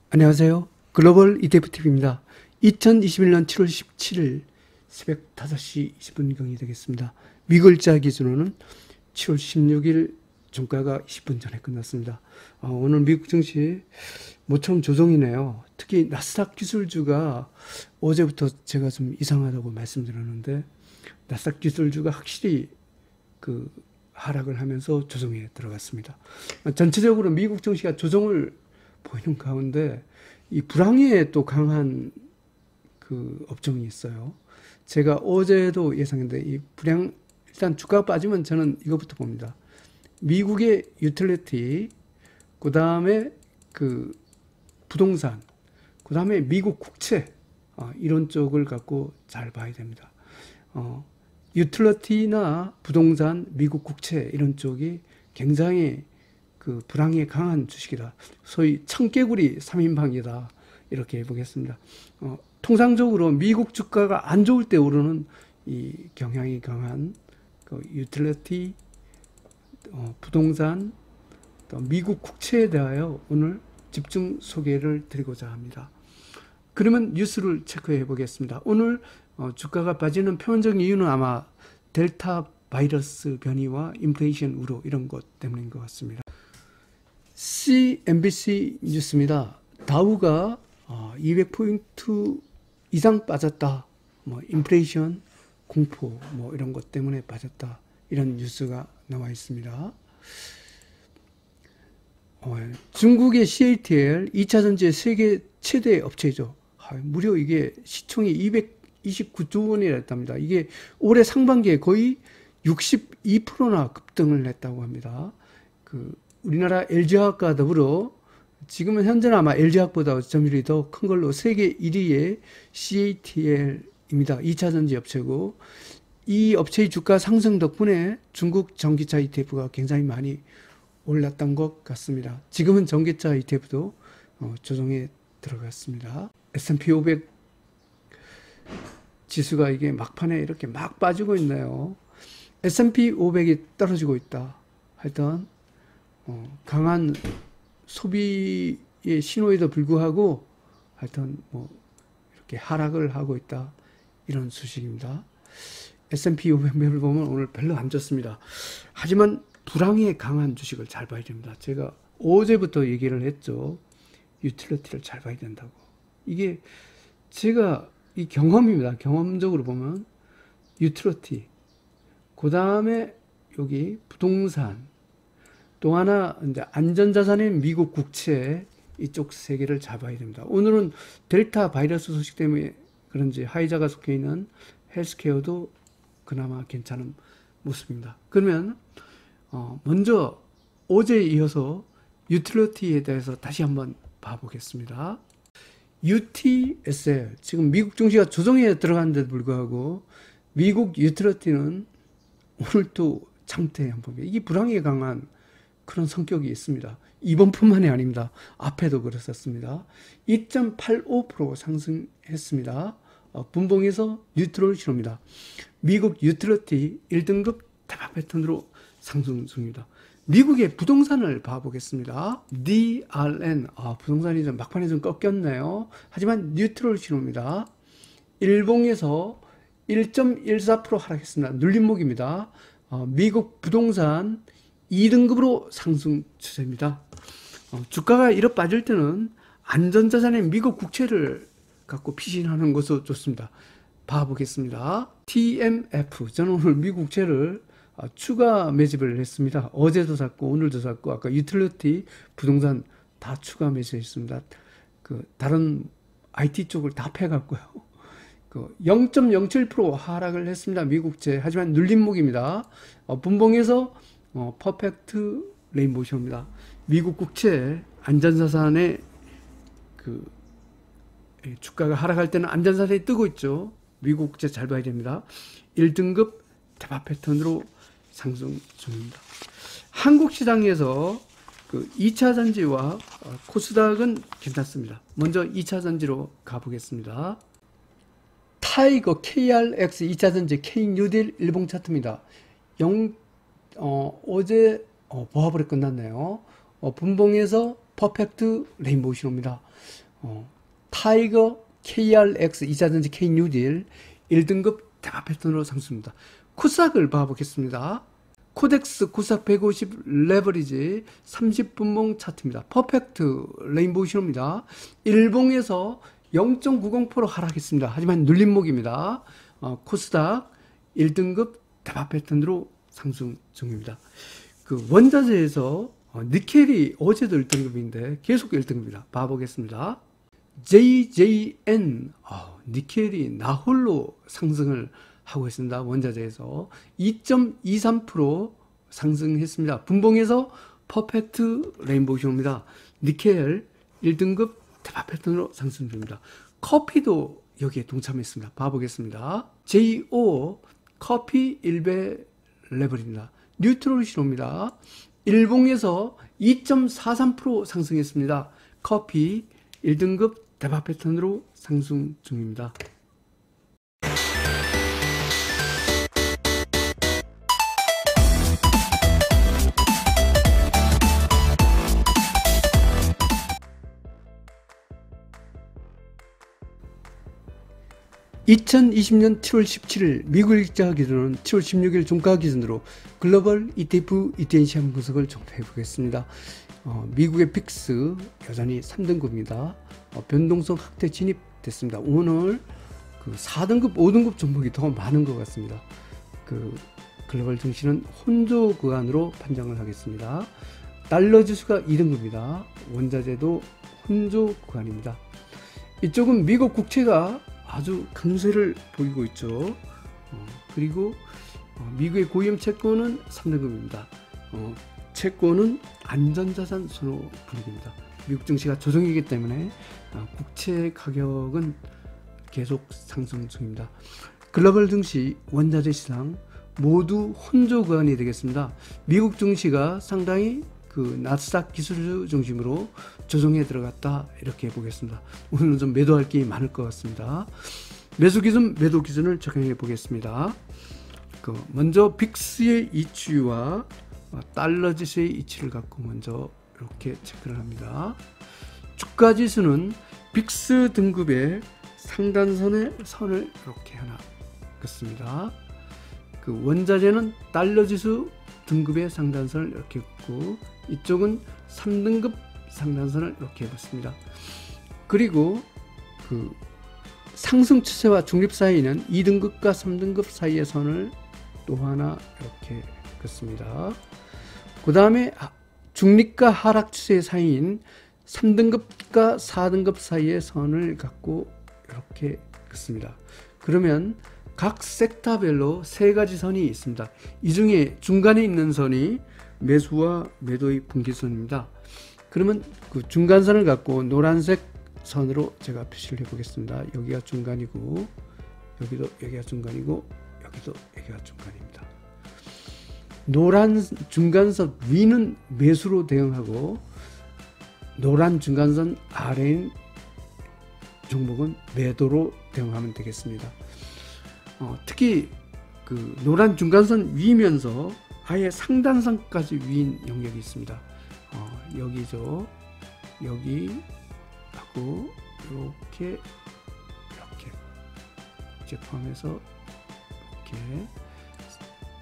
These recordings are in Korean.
안녕하세요. 글로벌 ETFTV입니다. 2021년 7월 17일 새벽 5시 20분경이 되겠습니다. 미글자 기준으로는 7월 16일 종가가 20분 전에 끝났습니다. 오늘 미국 증시 모처럼 조정이네요. 특히 나스닥 기술주가 어제부터 제가 좀 이상하다고 말씀드렸는데 나스닥 기술주가 확실히 하락을 하면서 조정에 들어갔습니다. 전체적으로 미국 증시가 조정을 보이는 가운데 이 불황에 또 강한 업종이 있어요. 제가 어제도 예상했는데 이 불황 일단 주가가 빠지면 저는 이것부터 봅니다. 미국의 유틸리티, 그 다음에 부동산, 그 다음에 미국 국채, 이런 쪽을 갖고 잘 봐야 됩니다. 유틸리티나 부동산, 미국 국채 이런 쪽이 굉장히 불황에 강한 주식이다. 소위 청개구리 3인방이다. 이렇게 해보겠습니다. 통상적으로 미국 주가가 안 좋을 때 오르는 이 경향이 강한 유틸리티, 부동산, 또 미국 국채에 대하여 오늘 집중 소개를 드리고자 합니다. 그러면 뉴스를 체크해 보겠습니다. 오늘 주가가 빠지는 표면적인 이유는 아마 델타 바이러스 변이와 인플레이션 우려 이런 것 때문인 것 같습니다. CNBC 뉴스입니다. 다우가 200포인트 이상 빠졌다. 인플레이션 공포 이런 것 때문에 빠졌다. 이런 뉴스가 나와 있습니다. 중국의 CATL 2차전지의 세계 최대 업체죠. 무려 이게 시총이 229조 원이라 했답니다. 이게 올해 상반기에 거의 62%나 급등을 했다고 합니다. 우리나라 LG화학과 더불어 지금은 현재는 아마 LG화학보다 점유율이 더 큰 걸로 세계 1위의 CATL입니다. 2차전지 업체고 이 업체의 주가 상승 덕분에 중국 전기차 ETF가 굉장히 많이 올랐던 것 같습니다. 지금은 전기차 ETF도 조정에 들어갔습니다. S&P 500 지수가 이게 막판에 이렇게 막 빠지고 있네요. S&P 500이 떨어지고 있다. 하여튼 강한 소비의 신호에도 불구하고 하여튼 이렇게 하락을 하고 있다. 이런 소식입니다. S&P 500을 보면 오늘 별로 안 좋습니다. 하지만 불황에 강한 주식을 잘 봐야 됩니다. 제가 어제부터 얘기를 했죠. 유틸리티를 잘 봐야 된다고. 이게 제가 이 경험입니다. 경험적으로 보면 유틸리티, 그 다음에 여기 부동산, 또 하나 이제 안전자산인 미국 국채 이쪽 세 개를 잡아야 됩니다. 오늘은 델타 바이러스 소식 때문에 그런지 화이자가 속해 있는 헬스케어도 그나마 괜찮은 모습입니다. 그러면 먼저 어제에 이어서 유틸리티에 대해서 다시 한번 봐보겠습니다. UTSL 지금 미국 증시가 조정에 들어갔는데도 불구하고 미국 유틸리티는 오늘 또 장대 한번 이게 불황에 강한 그런 성격이 있습니다. 이번뿐만이 아닙니다. 앞에도 그랬었습니다. 2.85% 상승했습니다. 분봉에서 뉴트럴 신호입니다. 미국 유틸리티 1등급 대박 패턴으로 상승 중입니다. 미국의 부동산을 봐보겠습니다. DRN 부동산이 좀 막판에 좀 꺾였네요. 하지만 뉴트럴 신호입니다. 일봉에서 1.14% 하락했습니다. 눌림목입니다. 미국 부동산 2등급으로 상승 추세입니다. 주가가 이렇게 빠질 때는 안전자산의 미국 국채를 갖고 피신하는 것도 좋습니다. 봐보겠습니다. TMF 저는 오늘 미국 국채를 추가 매집을 했습니다. 어제도 샀고 오늘도 샀고 아까 유틸리티 부동산 다 추가 매집했습니다. 다른 IT 쪽을 다 패갖고요. 0.07% 하락을 했습니다. 미국채. 하지만 눌림목입니다. 분봉에서 퍼펙트 레인보우쇼입니다. 미국 국채 안전자산의 주가가 하락할 때는 안전자산이 뜨고 있죠. 미국 국채 잘 봐야 됩니다. 1등급 대박 패턴으로 상승 중입니다. 한국 시장에서 2차 전지와 코스닥은 괜찮습니다. 먼저 2차 전지로 가보겠습니다. 타이거 KRX 2차 전지 K 뉴딜 일봉 차트입니다. 어제 보합으로 끝났네요. 분봉에서 퍼펙트 레인보우 신호입니다. 타이거 KRX 2자전지 K뉴딜 1등급 대박 패턴으로 상승입니다. 코스닥을 봐보겠습니다. 코덱스 코스닥 150 레버리지 30분봉 차트입니다. 퍼펙트 레인보우 신호입니다. 일봉에서 0.90% 하락했습니다. 하지만 눌림목입니다. 코스닥 1등급 대박 패턴으로 상승 중입니다. 그 원자재에서 니켈이 어제도 1등급인데 계속 1등급입니다. 봐보겠습니다. JJN 니켈이 나홀로 상승을 하고 있습니다. 원자재에서 2.23% 상승했습니다. 분봉에서 퍼펙트 레인보우 신호입니다. 니켈 1등급 대박 패턴으로 상승 중입니다. 커피도 여기에 동참했습니다. 봐보겠습니다. JO 커피 1배 레벨입니다. 뉴트럴 신호입니다. 일봉에서 2.43% 상승했습니다. 커피 1등급 대박 패턴으로 상승 중입니다. (2020년 7월 17일) 미국 일자 기준으로는 7월 16일 종가 기준으로 글로벌 ETF ETN 시장 분석을 종합해 보겠습니다. 미국의 빅스 여전히 3등급입니다. 변동성 확대 진입됐습니다. 오늘 그 4등급, 5등급 종목이 더 많은 것 같습니다. 그 글로벌 증시는 혼조 구간으로 판정을 하겠습니다. 달러 지수가 2등급입니다. 원자재도 혼조 구간입니다. 이쪽은 미국 국채가 아주 강세를 보이고 있죠. 그리고 미국의 고위험 채권은 3등급입니다. 채권은 안전자산 선호 분위기입니다. 미국 증시가 조정이기 때문에 국채 가격은 계속 상승 중입니다. 글로벌 증시, 원자재 시장 모두 혼조 구간이 되겠습니다. 미국 증시가 상당히 그 나스닥 기술주 중심으로 조정에 들어갔다 이렇게 보겠습니다. 오늘은 좀 매도할 게 많을 것 같습니다. 매수 기준, 매도 기준을 적용해 보겠습니다. 먼저 빅스의 이치와 달러 지수의 이치를 갖고 먼저 이렇게 체크를 합니다. 주가 지수는 빅스 등급의 상단선에 선을 이렇게 하나 긋습니다. 그 원자재는 달러 지수 등급의 상단선을 이렇게 긋고 이쪽은 3등급 상단선을 이렇게 해봤습니다. 그리고 그 상승 추세와 중립 사이는 2등급과 3등급 사이의 선을 또 하나 이렇게 긋습니다. 그 다음에 중립과 하락 추세 사이인 3등급과 4등급 사이의 선을 갖고 이렇게 긋습니다. 그러면 각 섹터별로 세 가지 선이 있습니다. 이 중에 중간에 있는 선이 매수와 매도의 분기선입니다. 그러면 그 중간선을 갖고 노란색 선으로 제가 표시를 해 보겠습니다. 여기가 중간이고 여기가 중간이고 여기가 중간입니다. 노란 중간선 위는 매수로 대응하고 노란 중간선 아래인 종목은 매도로 대응하면 되겠습니다. 특히 그 노란 중간선 위면서 아예 상단선까지 위인 영역이 있습니다. 여기죠. 여기 하고 이렇게 포함해서 이렇게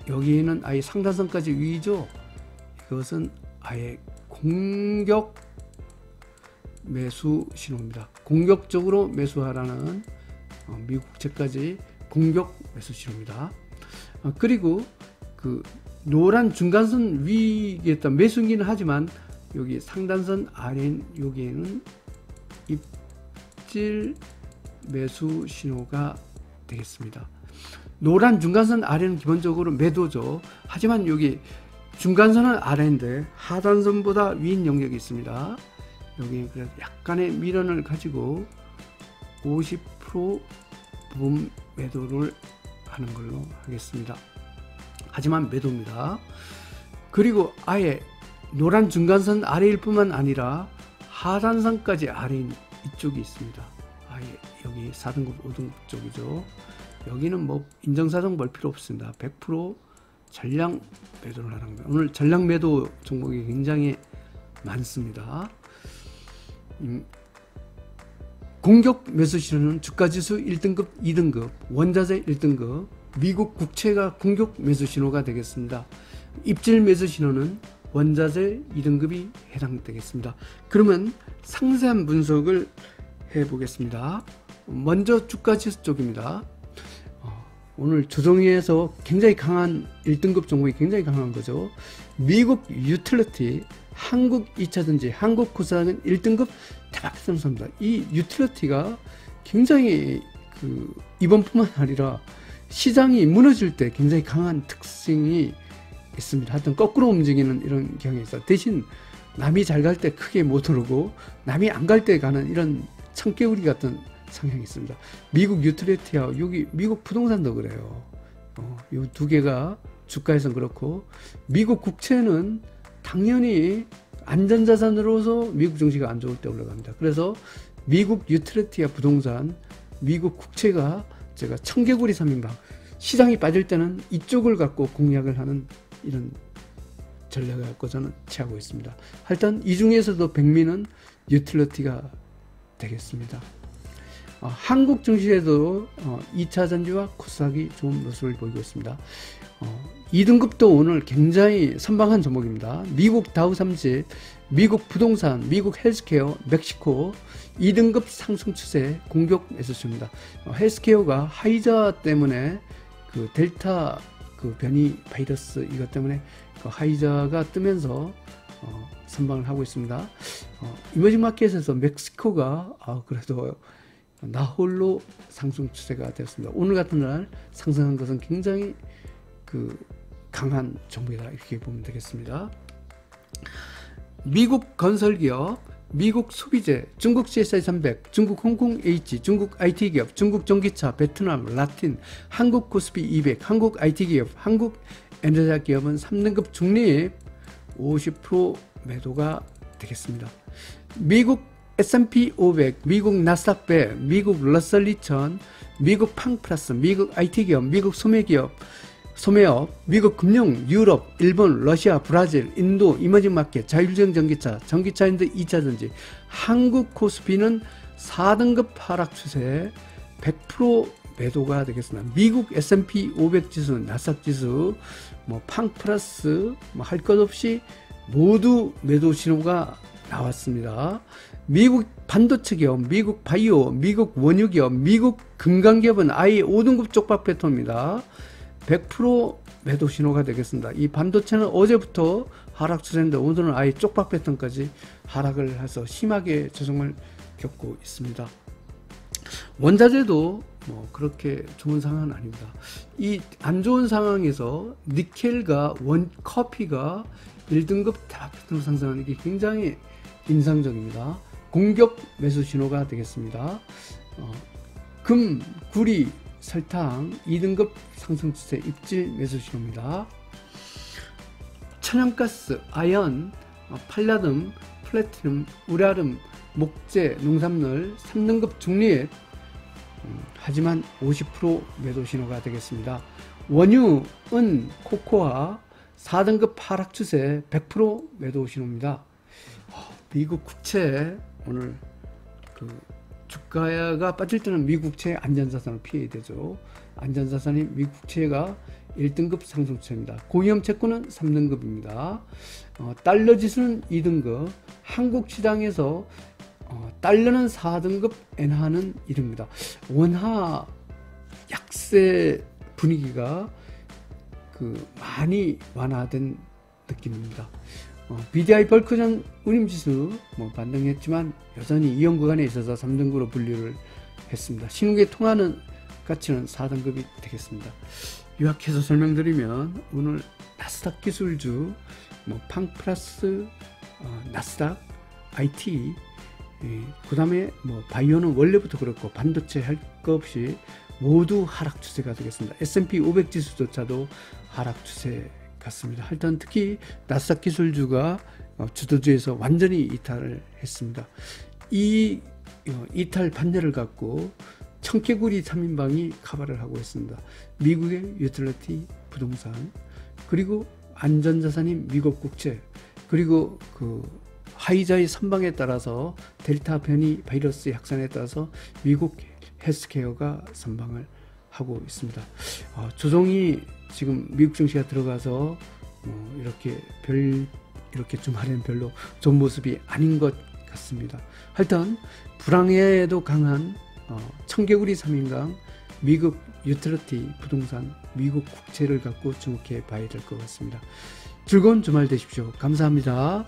여기는 아예 상단선까지 위죠. 이것은 아예 공격 매수 신호입니다. 공격적으로 매수하라는 미국 국채까지 공격 매수 신호입니다. 그리고 그 노란 중간선 위에 있던 매수기는 하지만 여기 상단선 아래인 여기에는 입질 매수 신호가 되겠습니다. 노란 중간선 아래는 기본적으로 매도죠. 하지만 여기 중간선은 아래인데 하단선보다 위인 영역이 있습니다. 여기 그래서 약간의 미련을 가지고 50% 부분 매도를 하는 걸로 하겠습니다. 하지만 매도입니다. 그리고 아예 노란 중간선 아래일 뿐만 아니라 하단선까지 아래인 이쪽이 있습니다. 아예 여기 4등급, 5등급 쪽이죠. 여기는 뭐 인정사정 볼 필요 없습니다. 100% 전량 매도를 하는 겁니다. 오늘 전량 매도 종목이 굉장히 많습니다. 공격 매수 신호는 주가지수 1등급, 2등급, 원자재 1등급, 미국 국채가 공격 매수 신호가 되겠습니다. 입질 매수 신호는 원자재 2등급이 해당되겠습니다. 그러면 상세한 분석을 해보겠습니다. 먼저 주가지수 쪽입니다. 오늘 조정위에서 굉장히 강한 1등급 종목이 굉장히 강한 거죠. 미국 유틸리티, 한국 2차전지, 한국 코스닥은 1등급 대박 상승합니다. 이 유틸리티가 굉장히 이번뿐만 아니라 시장이 무너질 때 굉장히 강한 특징이 있습니다. 하여튼 거꾸로 움직이는 이런 경향이 있어요. 대신 남이 잘 갈 때 크게 못 오르고 남이 안 갈 때 가는 이런 청개구리 같은 성향이 있습니다. 미국 유틸리티와 여기 미국 부동산도 그래요. 이 두 개가 주가에서는 그렇고, 미국 국채는 당연히 안전자산으로서 미국 증시가 안 좋을 때 올라갑니다. 그래서 미국 유틸리티와 부동산, 미국 국채가 제가 청개구리 3인방, 시장이 빠질 때는 이쪽을 갖고 공략을 하는 이런 전략을 갖고 저는 취하고 있습니다. 하여튼 이 중에서도 백미는 유틸리티가 되겠습니다. 한국 증시에도 2차 전지와 코스닥이 좋은 모습을 보이고 있습니다. 2등급도 오늘 굉장히 선방한 종목입니다. 미국 다우30, 미국 부동산, 미국 헬스케어, 멕시코 2등급 상승 추세 공격 매수입니다. 헬스케어가 화이자 때문에 그 델타 변이 바이러스 이것 때문에 화이자가 뜨면서 선방을 하고 있습니다. 이머징 마켓에서 멕시코가 그래도 나홀로 상승 추세가 되었습니다. 오늘 같은 날 상승한 것은 굉장히 강한 종목이다 이렇게 보면 되겠습니다. 미국 건설기업, 미국 소비재, 중국 CSI 300, 중국 홍콩 H, 중국 IT기업, 중국 전기차, 베트남, 라틴, 한국 코스피 200, 한국 IT기업, 한국 엔저자 기업은 3등급 중립 50% 매도가 되겠습니다. 미국 S&P 500, 미국 나스닥 100, 미국 러셀 2000, 미국 팡플러스, 미국 IT기업, 미국 소매업, 미국 금융, 유럽, 일본, 러시아, 브라질, 인도, 이머징 마켓, 자율주행 전기차, 전기차인드 2차전지, 한국 코스피는 4등급 하락 추세 100% 매도가 되겠습니다. 미국 S&P 500 지수, 나스닥 지수, 팡플러스, 할 것 없이 모두 매도 신호가 나왔습니다. 미국 반도체 기업, 미국 바이오, 미국 원유 기업, 미국 금강 기업은 아예 5등급 쪽박 패턴입니다. 100% 매도 신호가 되겠습니다. 이 반도체는 어제부터 하락 추세인데 오늘은 아예 쪽박 패턴까지 하락을 해서 심하게 조정을 겪고 있습니다. 원자재도 그렇게 좋은 상황은 아닙니다. 이 안 좋은 상황에서 니켈과 커피가 1등급 대박 패턴으로 상승하는 게 굉장히 인상적입니다. 공격 매수 신호가 되겠습니다. 금, 구리, 설탕 2등급 상승 추세 입질 매수 신호입니다. 천연가스, 아연, 팔라듐, 플래티넘, 우라름, 목재, 농산물 3등급 중립, 하지만 50% 매도 신호가 되겠습니다. 원유, 은, 코코아 4등급 하락 추세 100% 매도 신호입니다. 미국 국채 오늘 주가가 빠질 때는 미국 국채 안전자산을 피해야 되죠. 안전자산이 미국 국채가 1등급 상승 추세입니다. 고위험 채권은 3등급입니다. 달러 지수는 2등급, 한국 시장에서 달러는 4등급, 엔화는 1입니다. 원화 약세 분위기가 많이 완화된 느낌입니다. BDI 벌크전 운임지수 반등했지만 여전히 이용 구간에 있어서 3등급으로 분류를 했습니다. 신흥계 통하는 가치는 4등급이 되겠습니다. 요약해서 설명드리면 오늘 나스닥 기술주, 팡플러스, 나스닥, IT, 그 다음에 바이오는 원래부터 그렇고 반도체 할 거 없이 모두 하락 추세가 되겠습니다. S&P 500 지수조차도 하락 추세 같습니다. 하여튼 특히 나스닥 기술주가 주도주에서 완전히 이탈을 했습니다. 이 이탈 반대를 갖고 청개구리 3인방이 카바를 하고 있습니다. 미국의 유틸리티 부동산, 그리고 안전자산인 미국 국채, 그리고 화이자의 선방에 따라서 델타 변이 바이러스 확산에 따라서 미국 헬스케어가 선방을 하고 있습니다. 조정이 지금 미국 증시가 들어가서 이렇게 좀 하려면 별로 좋은 모습이 아닌 것 같습니다. 하여튼 불황에도 강한 청개구리 3인강 미국 유틸리티 부동산 미국 국채를 갖고 주목해 봐야 될 것 같습니다. 즐거운 주말 되십시오. 감사합니다.